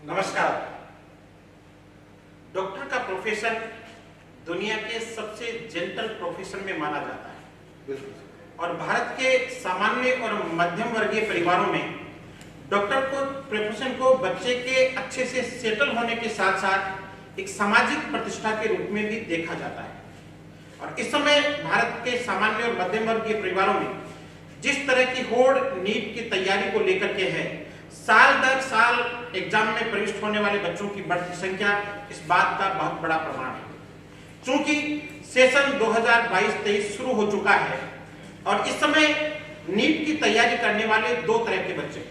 नमस्कार। डॉक्टर का प्रोफेशन दुनिया के सबसे जेंटल प्रोफेशन में माना जाता है और भारत के सामान्य और मध्यम वर्गीय परिवारों में डॉक्टर को प्रोफेशन को बच्चे के अच्छे से सेटल होने के साथ साथ एक सामाजिक प्रतिष्ठा के रूप में भी देखा जाता है। और इस समय भारत के सामान्य और मध्यम वर्गीय परिवारों में जिस तरह की होड़ नीट की तैयारी को लेकर के है, साल दर साल एग्जाम में प्रविष्ट होने वाले बच्चों की बढ़ती संख्या इस बात का बहुत बड़ा प्रमाण है। चूंकि सेशन 2022-23 शुरू हो चुका है और इस समय नीट की तैयारी करने वाले दो तरह के बच्चे,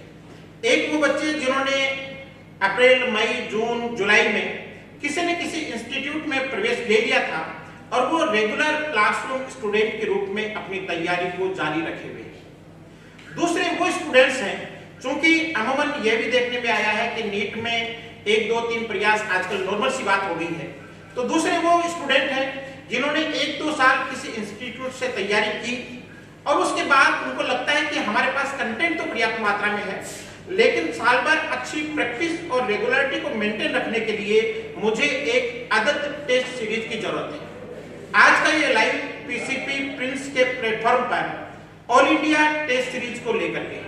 एक वो बच्चे जिन्होंने अप्रैल, मई, जून, जुलाई में किसी न किसी इंस्टीट्यूट में प्रवेश ले लिया था और वो रेगुलर क्लासरूम स्टूडेंट के रूप में अपनी तैयारी को जारी रखे हुए हैं। दूसरे वो स्टूडेंट्स हैं, चूंकि अमूमन यह भी देखने में आया है कि नीट में 1, 2, 3 प्रयास आजकल नॉर्मल सी बात हो गई है, तो दूसरे वो स्टूडेंट हैं जिन्होंने 1-2 साल किसी इंस्टीट्यूट से तैयारी की और उसके बाद उनको लगता है कि हमारे पास कंटेंट तो पर्याप्त मात्रा में है, लेकिन साल भर अच्छी प्रैक्टिस और रेगुलरिटी को मेंटेन रखने के लिए मुझे एक आदत टेस्ट सीरीज की जरूरत है। आज का ये लाइव पीसीपी प्रिंस के प्लेटफॉर्म पर ऑल इंडिया टेस्ट सीरीज को लेकर के,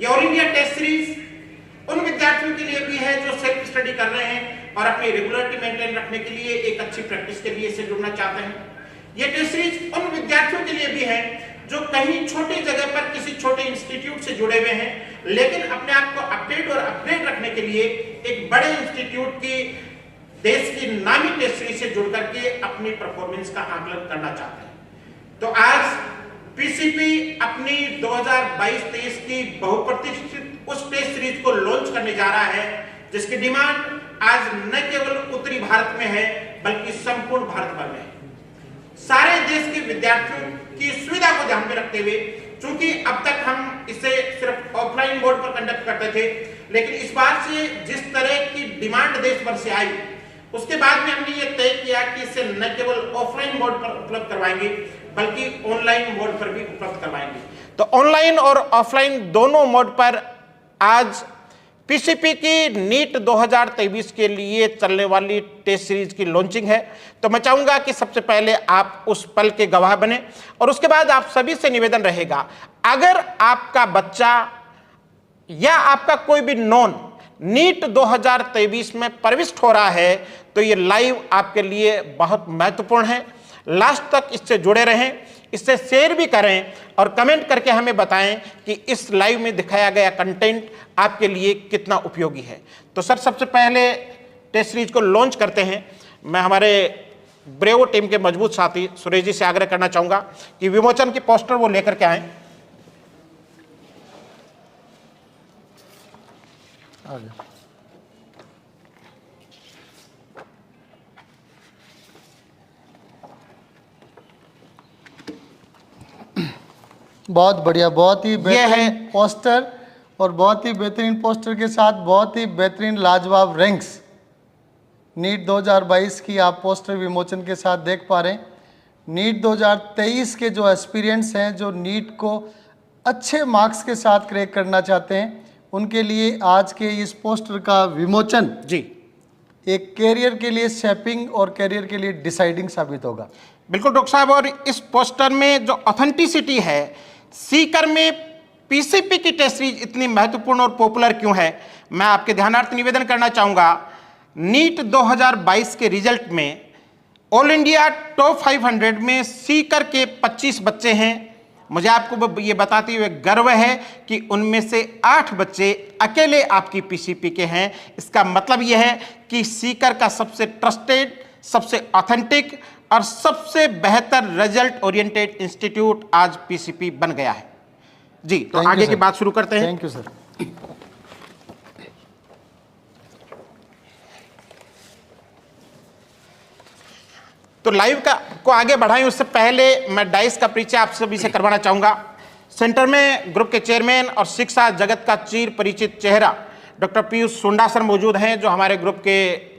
ये ऑल इंडिया टेस्ट सीरीज उन विद्यार्थियों के लिए भी है जो सेल्फ स्टडी कर रहे हैं और अपनी रेगुलरिटी मेंटेन रखने के लिए, एक अच्छी प्रैक्टिस के लिए इससे जुड़ना चाहते हैं। ये टेस्ट सीरीज उन विद्यार्थियों के लिए भी है जो कहीं छोटी जगह पर किसी छोटे इंस्टीट्यूट से जुड़े हुए हैं, लेकिन अपने आप को अपडेट और अपग्रेड रखने के लिए एक बड़े इंस्टीट्यूट की, देश की नामी टेस्ट सीरीज से जुड़ करके अपनी परफॉर्मेंस का आकलन करना चाहते हैं। तो आज पीसीपी अपनी 2022-23 की बहुप्रतीक्षित उस टेस्ट सीरीज को लॉन्च करने जा रहा है जिसकी डिमांड आज न केवल उत्तरी भारत में है बल्कि संपूर्ण भारत भर में है। सारे देश के विद्यार्थियों की सुविधा को ध्यान में रखते हुए, चूंकि अब तक हम इसे सिर्फ ऑफलाइन मोड पर कंडक्ट करते थे, लेकिन इस बार से जिस तरह की डिमांड देश भर से आई, उसके बाद में हमने ये तय किया कि इसे न केवल ऑफलाइन मोड पर उपलब्ध करवाएंगे बल्कि ऑनलाइन मोड पर भी उपलब्ध करवाएंगे। तो ऑनलाइन और ऑफलाइन दोनों मोड पर आज पीसीपी की नीट 2023 के लिए चलने वाली टेस्ट सीरीज की लॉन्चिंग है। तो मैं चाहूंगा कि सबसे पहले आप उस पल के गवाह बने और उसके बाद आप सभी से निवेदन रहेगा, अगर आपका बच्चा या आपका कोई भी नॉन नीट 2023 में प्रविष्ट हो रहा है तो ये लाइव आपके लिए बहुत महत्वपूर्ण है। लास्ट तक इससे जुड़े रहें, इससे शेयर भी करें और कमेंट करके हमें बताएं कि इस लाइव में दिखाया गया कंटेंट आपके लिए कितना उपयोगी है। तो सर, सबसे पहले टेस्ट सीरीज को लॉन्च करते हैं। मैं हमारे ब्रेवो टीम के मजबूत साथी सुरेश जी से आग्रह करना चाहूंगा कि विमोचन के पोस्टर वो लेकर के आए। बहुत बढ़िया, बहुत ही बेहतरीन पोस्टर और बहुत ही बेहतरीन पोस्टर के साथ बहुत ही बेहतरीन लाजवाब रैंक्स नीट 2022 की आप पोस्टर विमोचन के साथ देख पा रहे हैं। नीट 2023 के जो एस्पिरेंट्स हैं, जो नीट को अच्छे मार्क्स के साथ क्रैक करना चाहते हैं, उनके लिए आज के इस पोस्टर का विमोचन जी एक कैरियर के लिए शेपिंग और कैरियर के लिए डिसाइडिंग साबित होगा। बिल्कुल डॉक्टर साहब, और इस पोस्टर में जो ऑथेंटिसिटी है, सीकर में पीसीपी की टेस्ट सीरीज इतनी महत्वपूर्ण और पॉपुलर क्यों है, मैं आपके ध्यानार्थ निवेदन करना चाहूंगा। नीट 2022 के रिजल्ट में ऑल इंडिया टॉप 500 में सीकर के 25 बच्चे हैं। मुझे आपको ये बताते हुए गर्व है कि उनमें से 8 बच्चे अकेले आपकी पीसीपी के हैं। इसका मतलब यह है कि सीकर का सबसे ट्रस्टेड, सबसे ऑथेंटिक और सबसे बेहतर रिजल्ट ओरिएंटेड इंस्टीट्यूट आज पीसीपी बन गया है। जी, तो आगे की बात शुरू करते हैं। Thank you sir. तो लाइव को आगे बढ़ाएं उससे पहले मैं डाइस का परिचय आप सभी से करवाना चाहूंगा। सेंटर में ग्रुप के चेयरमैन और शिक्षा जगत का चिर परिचित चेहरा डॉक्टर पीयूष सुंडा सर मौजूद हैं, जो हमारे ग्रुप के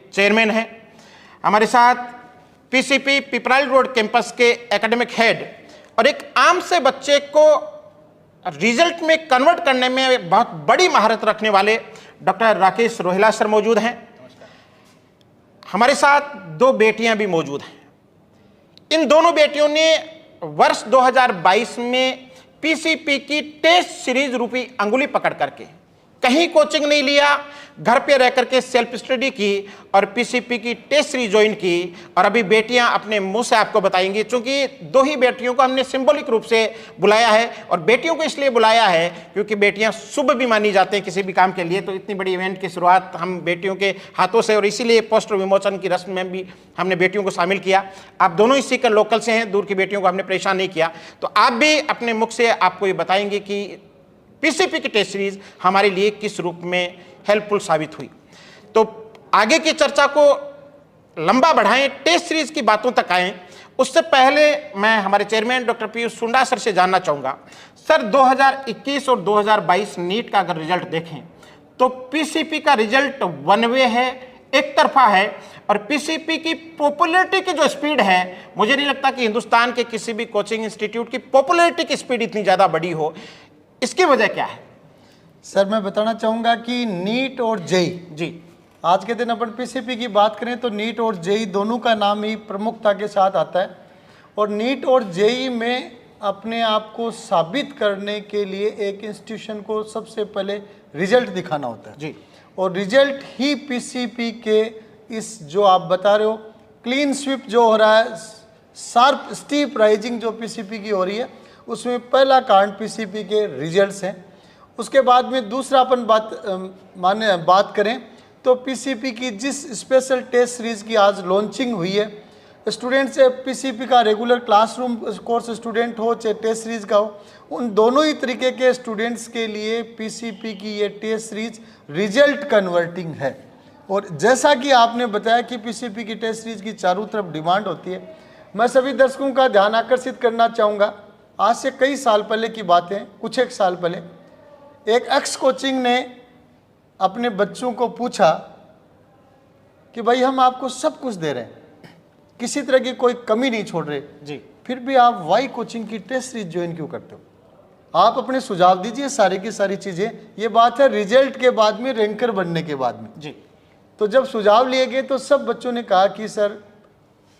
चेयरमैन हैं। हमारे साथ पीसीपी पिपराइल रोड कैंपस के एकेडमिक हेड और एक आम से बच्चे को रिजल्ट में कन्वर्ट करने में बहुत बड़ी महारत रखने वाले डॉक्टर राकेश रोहिला सर मौजूद हैं। हमारे साथ 2 बेटियां भी मौजूद हैं। इन दोनों बेटियों ने वर्ष 2022 में पीसीपी की टेस्ट सीरीज रूपी अंगुली पकड़ करके कहीं कोचिंग नहीं लिया, घर पे रह करके सेल्फ स्टडी की और पीसीपी की टेस्ट सीरीज ज्वाइन की। और अभी बेटियां अपने मुंह से आपको बताएंगी, क्योंकि 2 ही बेटियों को हमने सिंबॉलिक रूप से बुलाया है। और बेटियों को इसलिए बुलाया है क्योंकि बेटियां शुभ भी मानी जाती हैं किसी भी काम के लिए। तो इतनी बड़ी इवेंट की शुरुआत हम बेटियों के हाथों से, और इसीलिए पोस्टर विमोचन की रस्म में भी हमने बेटियों को शामिल किया। आप दोनों इसी के लोकल से हैं, दूर की बेटियों को हमने परेशान नहीं किया। तो आप भी अपने मुख से आपको ये बताएंगे कि पीसीपी की टेस्ट सीरीज हमारे लिए किस रूप में हेल्पफुल साबित हुई। तो आगे की चर्चा को लंबा बढ़ाएं, टेस्ट सीरीज की बातों तक आएं, उससे पहले मैं हमारे चेयरमैन डॉक्टर पीयूष सुंडा सर से जानना चाहूंगा। सर, 2021 और 2022 नीट का अगर रिजल्ट देखें तो पीसीपी का रिजल्ट वन वे है, एक तरफा है। और पीसीपी की पॉपुलैरिटी की जो स्पीड है, मुझे नहीं लगता कि हिंदुस्तान के किसी भी कोचिंग इंस्टीट्यूट की पॉपुलैरिटी की स्पीड इतनी ज्यादा बढ़ी हो। इसकी वजह क्या है? सर, मैं बताना चाहूँगा कि नीट और जेई, जी, आज के दिन अपन पीसीपी की बात करें तो नीट और जेई दोनों का नाम ही प्रमुखता के साथ आता है। और नीट और जेई में अपने आप को साबित करने के लिए एक इंस्टीट्यूशन को सबसे पहले रिजल्ट दिखाना होता है। जी, और रिजल्ट ही पीसीपी के इस जो आप बता रहे हो क्लीन स्वीप जो हो रहा है, शार्प स्टीप राइजिंग जो पीसीपी की हो रही है, उसमें पहला कारण पीसीपी के रिजल्ट्स हैं। उसके बाद में दूसरा अपन बात करें तो पीसीपी की जिस स्पेशल टेस्ट सीरीज की आज लॉन्चिंग हुई है, स्टूडेंट से पीसीपी का रेगुलर क्लासरूम कोर्स स्टूडेंट हो चाहे टेस्ट सीरीज का हो, उन दोनों ही तरीके के स्टूडेंट्स के लिए पीसीपी की ये टेस्ट सीरीज रिजल्ट कन्वर्टिंग है। और जैसा कि आपने बताया कि पीसीपी की टेस्ट सीरीज की चारों तरफ डिमांड होती है, मैं सभी दर्शकों का ध्यान आकर्षित करना चाहूँगा। आज से कई साल पहले की बातें, कुछ एक साल पहले एक एक्स कोचिंग ने अपने बच्चों को पूछा कि भाई हम आपको सब कुछ दे रहे हैं, किसी तरह की कोई कमी नहीं छोड़ रहे जी, फिर भी आप वाई कोचिंग की टेस्ट सीरीज ज्वाइन क्यों करते हो? आप अपने सुझाव दीजिए, सारी की सारी चीज़ें। ये बात है रिजल्ट के बाद में, रैंकर बनने के बाद में। जी, तो जब सुझाव लिए गए तो सब बच्चों ने कहा कि सर,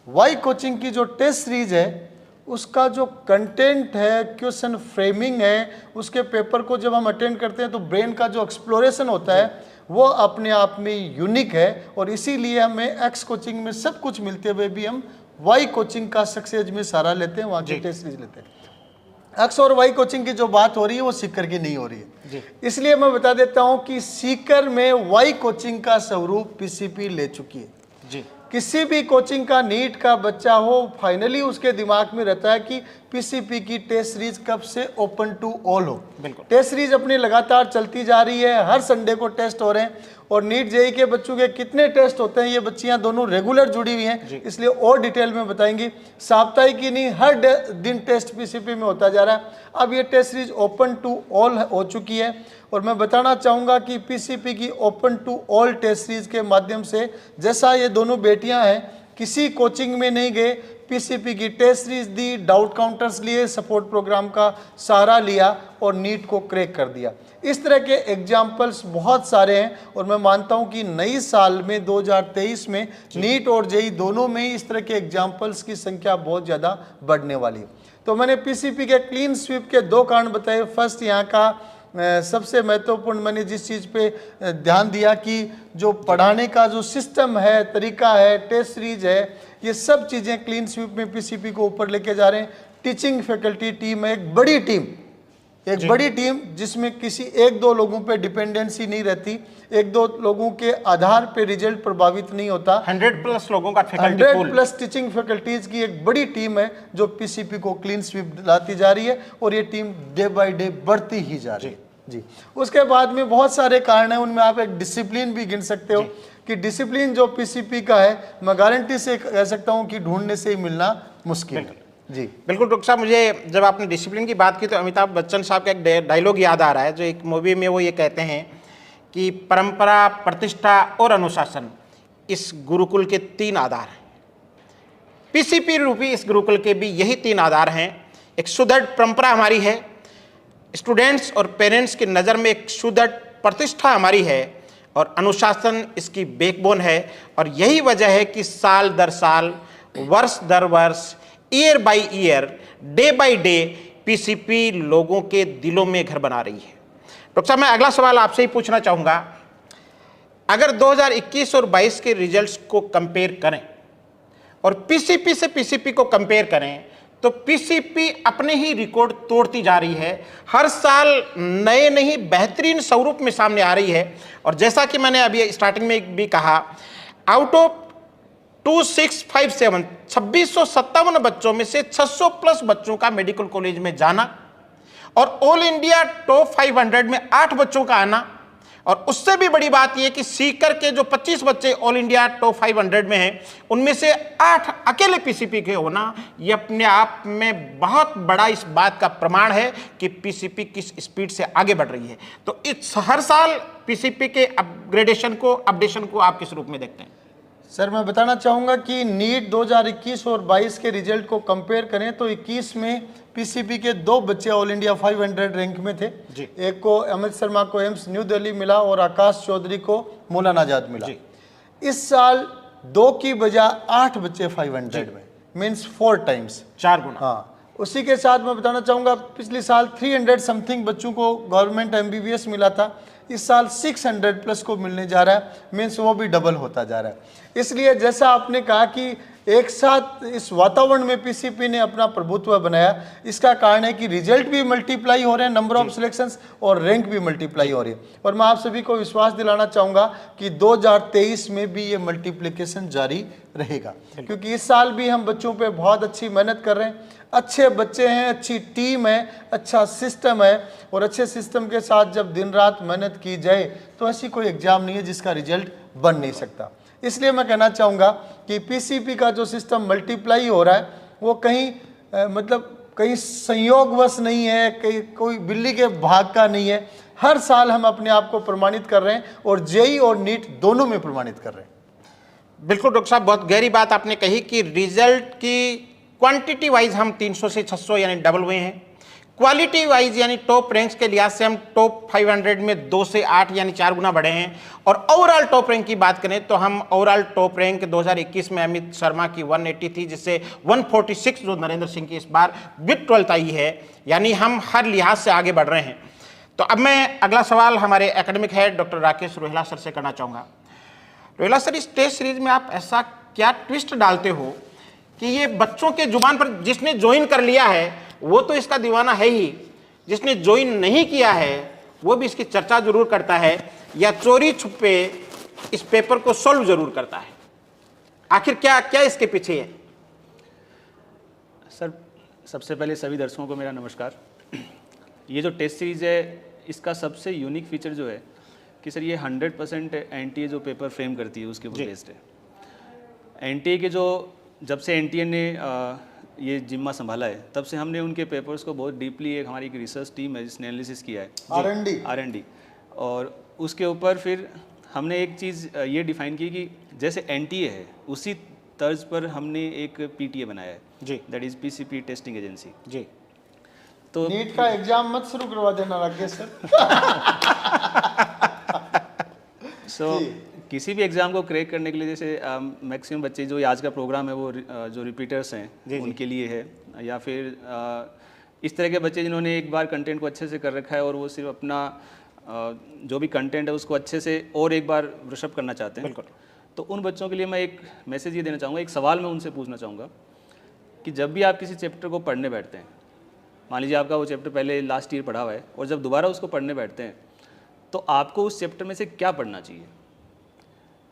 वाई कोचिंग की जो टेस्ट सीरीज है उसका जो कंटेंट है, क्वेश्चन फ्रेमिंग है, उसके पेपर को जब हम अटेंड करते हैं तो ब्रेन का जो एक्सप्लोरेशन होता है वो अपने आप में यूनिक है। और इसीलिए हमें एक्स कोचिंग में सब कुछ मिलते हुए भी हम वाई कोचिंग का सक्सेस में सहारा लेते हैं, वहाँ की टेस्ट सीरीज लेते हैं। एक्स और वाई कोचिंग की जो बात हो रही है वो सीकर की नहीं हो रही है जी। इसलिए मैं बता देता हूँ कि सीकर में वाई कोचिंग का स्वरूप पीसीपी ले चुकी है जी। किसी भी कोचिंग का नीट का बच्चा हो, फाइनली उसके दिमाग में रहता है कि पीसीपी की टेस्ट सीरीज कब से ओपन टू ऑल हो। बिल्कुल, टेस्ट सीरीज अपनी लगातार चलती जा रही है, हर संडे को टेस्ट हो रहे हैं। और नीट जेई के बच्चों के कितने टेस्ट होते हैं, ये बच्चियां दोनों रेगुलर जुड़ी हुई हैं, इसलिए और डिटेल में बताएंगी। साप्ताहिक ही नहीं, हर दिन टेस्ट पीसीपी में होता जा रहा है। अब ये test series open to all हो चुकी है। और मैं बताना चाहूँगा कि पीसीपी की open to all test series के माध्यम से, जैसा ये दोनों बेटियां हैं, किसी कोचिंग में नहीं गए, पीसीपी की टेस्ट सीरीज दी, डाउट काउंटर्स लिए, सपोर्ट प्रोग्राम का सहारा लिया और नीट को क्रैक कर दिया। इस तरह के एग्जाम्पल्स बहुत सारे हैं। और मैं मानता हूं कि नई साल में 2023 में नीट और जेई दोनों में ही इस तरह के एग्जाम्पल्स की संख्या बहुत ज़्यादा बढ़ने वाली है। तो मैंने पीसीपी के क्लीन स्वीप के 2 कारण बताए। फर्स्ट, यहाँ का सबसे महत्वपूर्ण मैंने जिस चीज़ पे ध्यान दिया कि जो पढ़ाने का जो सिस्टम है, तरीका है, टेस्ट सीरीज है, ये सब चीज़ें क्लीन स्वीप में पीसीपी को ऊपर लेके जा रहे हैं। टीचिंग फैकल्टी टीम है एक बड़ी टीम जिसमें किसी 1-2 लोगों पे डिपेंडेंसी नहीं रहती, 1-2 लोगों के आधार पे रिजल्ट प्रभावित नहीं होता। 100+ लोगों का फैकल्टी पूल, 100+ टीचिंग फैकल्टीज की एक बड़ी टीम है जो पीसीपी को क्लीन स्वीप लाती जा रही है। और ये टीम डे बाय डे बढ़ती ही जा रही है जी। उसके बाद में बहुत सारे कारण हैं, उनमें आप एक डिसिप्लिन भी गिन सकते हो कि डिसिप्लिन जो पीसीपी का है, मैं गारंटी से कह सकता हूँ कि ढूंढने से ही मिलना मुश्किल है जी। बिल्कुल डॉक्टर साहब, मुझे जब आपने डिसिप्लिन की बात की तो अमिताभ बच्चन साहब का एक डायलॉग याद आ रहा है, जो एक मूवी में वो ये कहते हैं कि परंपरा, प्रतिष्ठा और अनुशासन इस गुरुकुल के 3 आधार हैं। पीसीपी रूपी इस गुरुकुल के भी यही 3 आधार हैं। एक सुदृढ़ परंपरा हमारी है, स्टूडेंट्स और पेरेंट्स की नज़र में एक सुदृढ़ प्रतिष्ठा हमारी है, और अनुशासन इसकी बैकबोन है। और यही वजह है कि साल दर साल, वर्ष दर वर्ष, year by year, day by day PCP लोगों के दिलों में घर बना रही है। डॉक्टर साहब, मैं अगला सवाल आपसे ही पूछना चाहूँगा, अगर 2021 और 22 के रिजल्ट्स को कंपेयर करें और पीसीपी से पीसीपी को कंपेयर करें तो पीसीपी अपने ही रिकॉर्ड तोड़ती जा रही है। हर साल नए नहीं बेहतरीन स्वरूप में सामने आ रही है। और जैसा कि मैंने अभी स्टार्टिंग में भी कहा, आउट ऑफ 2657 2657 बच्चों में से 600 प्लस बच्चों का मेडिकल कॉलेज में जाना और ऑल इंडिया टॉप 500 में 8 बच्चों का आना, और उससे भी बड़ी बात यह कि सीकर के जो 25 बच्चे ऑल इंडिया टॉप 500 में हैं उनमें से 8 अकेले पीसीपी के होना, यह अपने आप में बहुत बड़ा इस बात का प्रमाण है कि पीसीपी किस स्पीड से आगे बढ़ रही है। तो इस हर साल पीसीपी के अपग्रेडेशन को, अपडेशन को आप किस रूप में देखते हैं? सर, मैं बताना चाहूँगा कि नीट 2021 और 22 के रिजल्ट को कंपेयर करें तो 21 में पीसीपी के 2 बच्चे ऑल इंडिया 500 रैंक में थे जी। एक को अमित शर्मा को एम्स न्यू दिल्ली मिला और आकाश चौधरी को मौलाना आजाद मिला जी। इस साल 2 की बजाय 8 बच्चे 500 में, मीन्स 4 टाइम्स, 4 गुना। हाँ, उसी के साथ मैं बताना चाहूँगा पिछले साल 300 समथिंग बच्चों को गवर्नमेंट एमबीबीएस मिला था, इस साल 600 प्लस को मिलने जा रहा है, मीन्स वो भी डबल होता जा रहा है। इसलिए जैसा आपने कहा कि एक साथ इस वातावरण में पीसीपी ने अपना प्रभुत्व बनाया, इसका कारण है कि रिजल्ट भी मल्टीप्लाई हो रहे हैं, नंबर ऑफ सिलेक्शंस, और रैंक भी मल्टीप्लाई हो रही है। और मैं आप सभी को विश्वास दिलाना चाहूँगा कि 2023 में भी ये मल्टीप्लिकेशन जारी रहेगा, क्योंकि इस साल भी हम बच्चों पे बहुत अच्छी मेहनत कर रहे हैं। अच्छे बच्चे हैं, अच्छी टीम है, अच्छा सिस्टम है, और अच्छे सिस्टम के साथ जब दिन रात मेहनत की जाए तो ऐसी कोई एग्जाम नहीं है जिसका रिजल्ट बन नहीं सकता। इसलिए मैं कहना चाहूँगा कि पीसीपी का जो सिस्टम मल्टीप्लाई हो रहा है वो कहीं मतलब कहीं संयोगवश नहीं है, कहीं कोई बिल्ली के भाग का नहीं है। हर साल हम अपने आप को प्रमाणित कर रहे हैं और जेई और नीट दोनों में प्रमाणित कर रहे हैं। बिल्कुल डॉक्टर साहब, बहुत गहरी बात आपने कही कि रिजल्ट की क्वांटिटी वाइज हम 300 से 600 यानी डबल हुए हैं, क्वालिटी वाइज यानी टॉप रैंक्स के लिहाज से हम टॉप 500 में 2 से 8 यानी 4 गुना बढ़े हैं। और ओवरऑल टॉप रैंक की बात करें तो हम ओवरऑल टॉप रैंक 2021 में अमित शर्मा की 180 थी, जिससे 146 जो नरेंद्र सिंह की इस बार विद 12th आई है, यानी हम हर लिहाज से आगे बढ़ रहे हैं। तो अब मैं अगला सवाल हमारे academic head doctor Rakesh Rohila sir से करना चाहूँगा। रोहिला सर, इस टेस्ट सीरीज में आप ऐसा क्या ट्विस्ट डालते हो कि ये बच्चों के जुबान पर, जिसने ज्वाइन कर लिया है वो तो इसका दीवाना है ही, जिसने ज्वाइन नहीं किया है वो भी इसकी चर्चा जरूर करता है या चोरी छुपे इस पेपर को सॉल्व जरूर करता है। आखिर क्या क्या इसके पीछे है? सर, सबसे पहले सभी दर्शकों को मेरा नमस्कार। ये जो टेस्ट सीरीज है इसका सबसे यूनिक फीचर जो है कि सर ये 100% एनटीए जो पेपर फ्रेम करती है उसके ऊपर बेस्ड है। एनटीए के जो जब से एनटीए ने ये जिम्मा संभाला है तब से हमने उनके पेपर्स को बहुत डीपली, एक हमारी एक रिसर्च टीम है जिसने एनालिसिस किया है, R&D, और उसके ऊपर फिर हमने एक चीज़ ये डिफाइन की कि जैसे एनटीए है उसी तर्ज पर हमने एक पीटीए बनाया है जी, that is PCP testing agency जी। तो नीट का एग्जाम मत शुरू करवा देना राकेश सर। सो किसी भी एग्ज़ाम को क्रैक करने के लिए जैसे मैक्सिमम बच्चे जो आज का प्रोग्राम है वो जो रिपीटर्स हैं उनके लिए है, या फिर इस तरह के बच्चे जिन्होंने एक बार कंटेंट को अच्छे से कर रखा है और वो सिर्फ अपना जो भी कंटेंट है उसको अच्छे से और एक बार ब्रशअप करना चाहते हैं। बिल्कुल। तो उन बच्चों के लिए मैं एक मैसेज ये देना चाहूँगा, एक सवाल मैं उनसे पूछना चाहूँगा कि जब भी आप किसी चैप्टर को पढ़ने बैठते हैं, मान लीजिए आपका वो चैप्टर पहले लास्ट ईयर पढ़ा हुआ है और जब दोबारा उसको पढ़ने बैठते हैं तो आपको उस चैप्टर में से क्या पढ़ना चाहिए?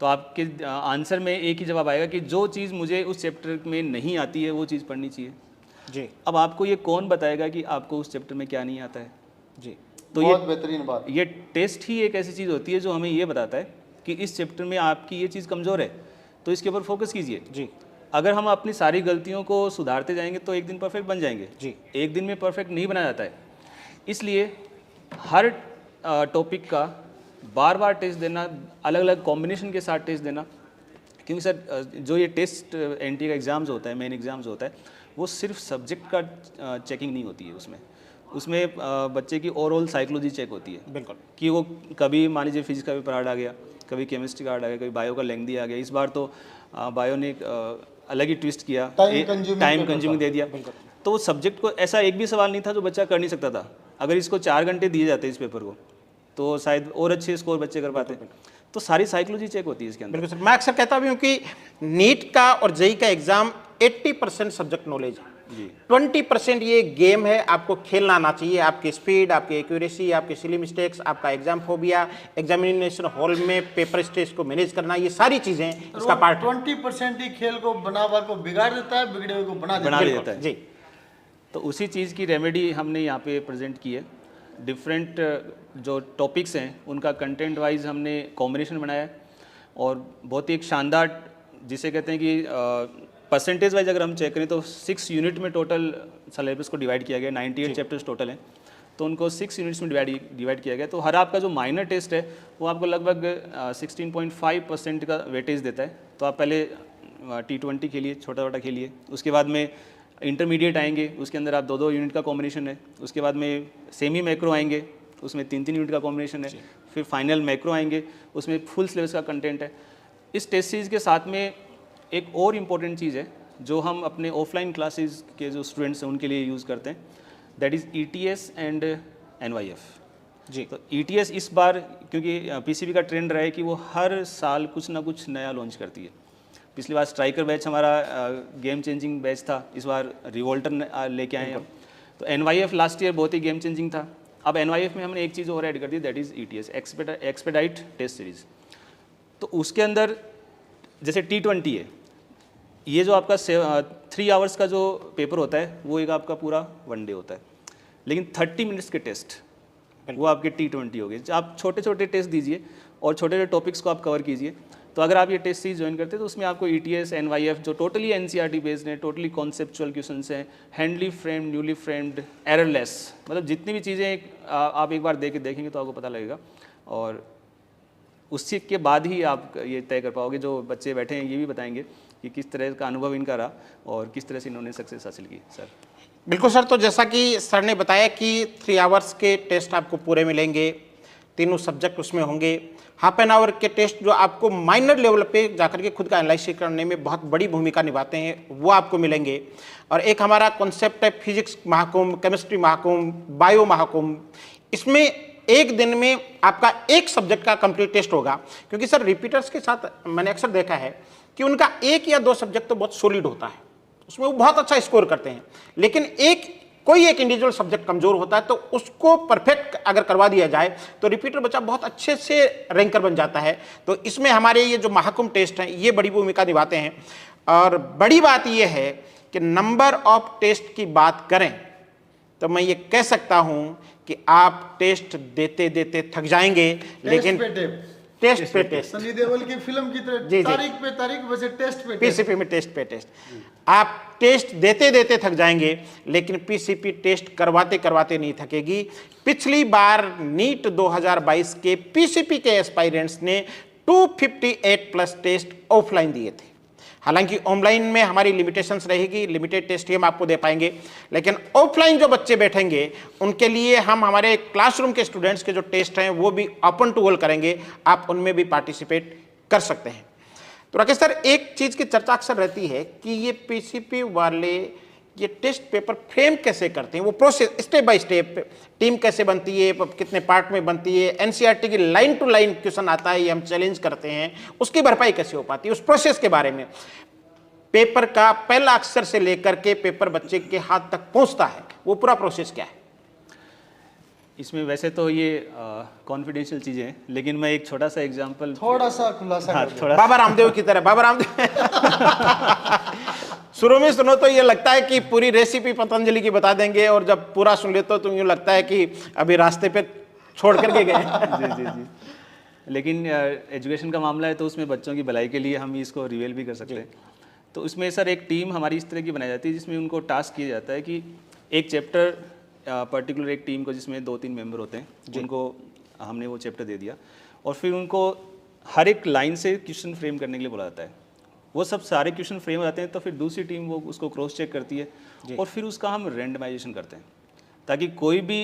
तो आपके आंसर में एक ही जवाब आएगा कि जो चीज़ मुझे उस चैप्टर में नहीं आती है वो चीज़ पढ़नी चाहिए जी। अब आपको ये कौन बताएगा कि आपको उस चैप्टर में क्या नहीं आता है जी? तो बहुत बेहतरीन बात। ये टेस्ट ही एक ऐसी चीज़ होती है जो हमें ये बताता है कि इस चैप्टर में आपकी ये चीज़ कमज़ोर है तो इसके ऊपर फोकस कीजिए जी। अगर हम अपनी सारी गलतियों को सुधारते जाएंगे तो एक दिन परफेक्ट बन जाएंगे जी। एक दिन में परफेक्ट नहीं बनाया जाता है, इसलिए हर टॉपिक का बार बार टेस्ट देना, अलग अलग कॉम्बिनेशन के साथ टेस्ट देना, क्योंकि सर जो ये टेस्ट एनटीए का एग्ज़ाम्स होता है, मेन एग्ज़ाम्स होता है, वो सिर्फ सब्जेक्ट का चेकिंग नहीं होती है, उसमें बच्चे की ओवरऑल साइकोलॉजी चेक होती है। बिल्कुल। कि वो कभी मान लीजिए फिजिक्स का पेपर हार्ड आ गया, कभी केमिस्ट्री का हार्ड आ गया, कभी बायो का लेंथी आ गया। इस बार तो बायो ने एक अलग ही ट्विस्ट किया, टाइम कंज्यूमिंग दे दिया। तो सब्जेक्ट को ऐसा एक भी सवाल नहीं था जो बच्चा कर नहीं सकता था। अगर इसको 4 घंटे दिए जाते इस पेपर को तो शायद और अच्छे स्कोर बच्चे कर पाते। तो सारी साइकोलॉजी चेक होती है इसके अंदर। बिल्कुल सर, मैं अक्सर कहता भी हूँ कि नीट का और जेई का एग्जाम 80% सब्जेक्ट नॉलेज है जी, 20% ये गेम है। आपको खेलना आना चाहिए, आपकी स्पीड, आपकी एक्यूरेसी, आपके सिली मिस्टेक्स, आपका एग्जाम फोबिया, एग्जामिनेशन हॉल में पेपर स्टेज को मैनेज करना, ये सारी चीजें इसका पार्ट है। 20% ही खेल को बनावा को बिगाड़ देता है, बिगड़े हुए को बना देता है जी। तो उसी चीज़ की रेमेडी हमने यहाँ पे प्रेजेंट की है। डिफरेंट जो टॉपिक्स हैं उनका कंटेंट वाइज हमने कॉम्बिनेशन बनाया है, और बहुत ही एक शानदार, जिसे कहते हैं कि परसेंटेज वाइज अगर हम चेक करें तो 6 यूनिट में टोटल सिलेबस को डिवाइड किया गया। 98 चैप्टर्स टोटल हैं, तो उनको 6 यूनिट्स में डिवाइड किया गया। तो हर आपका जो माइनर टेस्ट है वो आपको लगभग 16.5% का वेटेज देता है। तो आप पहले T20 खेलिए, छोटा छोटा खेलिए, उसके बाद में इंटरमीडिएट आएंगे, उसके अंदर आप 2-2 यूनिट का कॉम्बिनेशन है, उसके बाद में सेमी मैक्रो आएंगे, उसमें 3-3 यूनिट का कॉम्बिनेशन है, फिर फाइनल मैक्रो आएंगे, उसमें फुल सिलेबस का कंटेंट है। इस टेस्ट सीरीज़ के साथ में एक और इम्पॉर्टेंट चीज़ है जो हम अपने ऑफलाइन क्लासेस के जो स्टूडेंट्स हैं उनके लिए यूज़ करते हैं, that is ETS and NYF जी। तो ETS इस बार, क्योंकि PCB का ट्रेंड रहा है कि वो हर साल कुछ ना कुछ नया लॉन्च करती है। पिछली बार स्ट्राइकर बैच हमारा गेम चेंजिंग बैच था, इस बार रिवोल्टर लेके आए हैं हम। तो NYF लास्ट ईयर बहुत ही गेम चेंजिंग था। अब NYF में हमने एक चीज़ और ऐड कर दी, that is ETS, expedite test series. तो उसके अंदर जैसे T20 है, ये जो आपका 3 आवर्स का जो पेपर होता है वो एक आपका पूरा 1 डे होता है, लेकिन 30 मिनट्स के टेस्ट वो आपके T20 हो गए। आप छोटे छोटे टेस्ट दीजिए और छोटे छोटे टॉपिक्स को आप कवर कीजिए। तो अगर आप ये टेस्ट सीरीज ज्वाइन करते हैं तो उसमें आपको ETS, NYF जो टोटली NCERT बेस्ड है, टोटली कॉन्सेप्चुअल क्वेश्चंस हैं, हैंडली फ्रेम्ड, न्यूली फ्रेम्ड, एररलेस, मतलब जितनी भी चीज़ें आप एक बार देखेंगे तो आपको पता लगेगा। और उसी के बाद ही आप ये तय कर पाओगे। जो बच्चे बैठे हैं ये भी बताएंगे कि किस तरह का अनुभव इनका रहा और किस तरह से इन्होंने सक्सेस हासिल की। सर बिल्कुल सर, तो जैसा कि सर ने बताया कि 3 आवर्स के टेस्ट आपको पूरे मिलेंगे, तीनों सब्जेक्ट उसमें होंगे। हाफ एन आवर के टेस्ट जो आपको माइनर लेवल पे जाकर के खुद का एनालिसिस करने में बहुत बड़ी भूमिका निभाते हैं वो आपको मिलेंगे। और एक हमारा कॉन्सेप्ट है physics Mahakumbh, chemistry Mahakumbh, bio Mahakumbh. इसमें एक दिन में आपका एक सब्जेक्ट का कंप्लीट टेस्ट होगा, क्योंकि सर रिपीटर्स के साथ मैंने अक्सर देखा है कि उनका 1 या 2 सब्जेक्ट तो बहुत सॉलिड होता है, उसमें वो बहुत अच्छा स्कोर करते हैं, लेकिन कोई एक इंडिविजुअल सब्जेक्ट कमजोर होता है तो उसको परफेक्ट अगर करवा दिया जाए तो रिपीटर बच्चा बहुत अच्छे से रैंकर बन जाता है। तो इसमें हमारे ये जो महाकुंभ टेस्ट हैं ये बड़ी भूमिका निभाते हैं। और बड़ी बात ये है कि नंबर ऑफ टेस्ट की बात करें तो मैं ये कह सकता हूं कि आप टेस्ट देते देते थक जाएंगे, लेकिन टेस्ट पे टेस्ट, सनी देओल की फिल्म की तरह तारीख पे तारीख, वैसे टेस्ट पे PCP में टेस्ट पे टेस्ट। आप टेस्ट देते देते थक जाएंगे, लेकिन PCP टेस्ट करवाते करवाते नहीं थकेगी। पिछली बार नीट 2022 के PCP के एस्पायरेंट्स ने 258+ टेस्ट ऑफलाइन दिए थे। हालांकि ऑनलाइन में हमारी लिमिटेशंस रहेगी, लिमिटेड टेस्ट ही हम आपको दे पाएंगे, लेकिन ऑफलाइन जो बच्चे बैठेंगे उनके लिए हम हमारे क्लासरूम के स्टूडेंट्स के जो टेस्ट हैं वो भी ओपन टू ऑल करेंगे, आप उनमें भी पार्टिसिपेट कर सकते हैं। तो राकेश सर, एक चीज़ की चर्चा अक्सर रहती है कि ये PCP वाले ये टेस्ट पेपर फ्रेम कैसे करते हैं, वो process step by step, team कैसे बनती है, कितने पार्ट में बनती है, NCERT की लाइन टू लाइन क्वेश्चन आता है, ये हम चैलेंज करते हैं, उसकी भरपाई कैसे हो पाती है, उस प्रोसेस के बारे में, पेपर का पहला अक्षर से लेकर के पेपर बच्चे के हाथ तक पहुंचता है, वो पूरा प्रोसेस क्या है? इसमें वैसे तो ये कॉन्फिडेंशियल चीज़ें हैं, लेकिन मैं एक छोटा सा एग्जांपल, थोड़ा सा खुलासा थोड़ा बाबा रामदेव की तरह। बाबा रामदेव शुरू में सुनो तो ये लगता है कि पूरी रेसिपी पतंजलि की बता देंगे, और जब पूरा सुन लेते हो तो यूँ लगता है कि अभी रास्ते पे छोड़ करके गए। जी जी जी। लेकिन एजुकेशन का मामला है तो उसमें बच्चों की भलाई के लिए हम इसको रिवील भी कर सकते हैं। तो उसमें सर एक टीम हमारी इस तरह की बनाई जाती है जिसमें उनको टास्क किया जाता है कि एक चैप्टर पर्टिकुलर एक टीम को, जिसमें 2-3 मेंबर होते हैं, जिनको हमने वो चैप्टर दे दिया, और फिर उनको हर एक लाइन से क्वेश्चन फ्रेम करने के लिए बोला जाता है। वो सब सारे क्वेश्चन फ्रेम हो जाते हैं तो फिर दूसरी टीम वो उसको क्रॉस चेक करती है और फिर उसका हम रैंडमाइजेशन करते हैं, ताकि कोई भी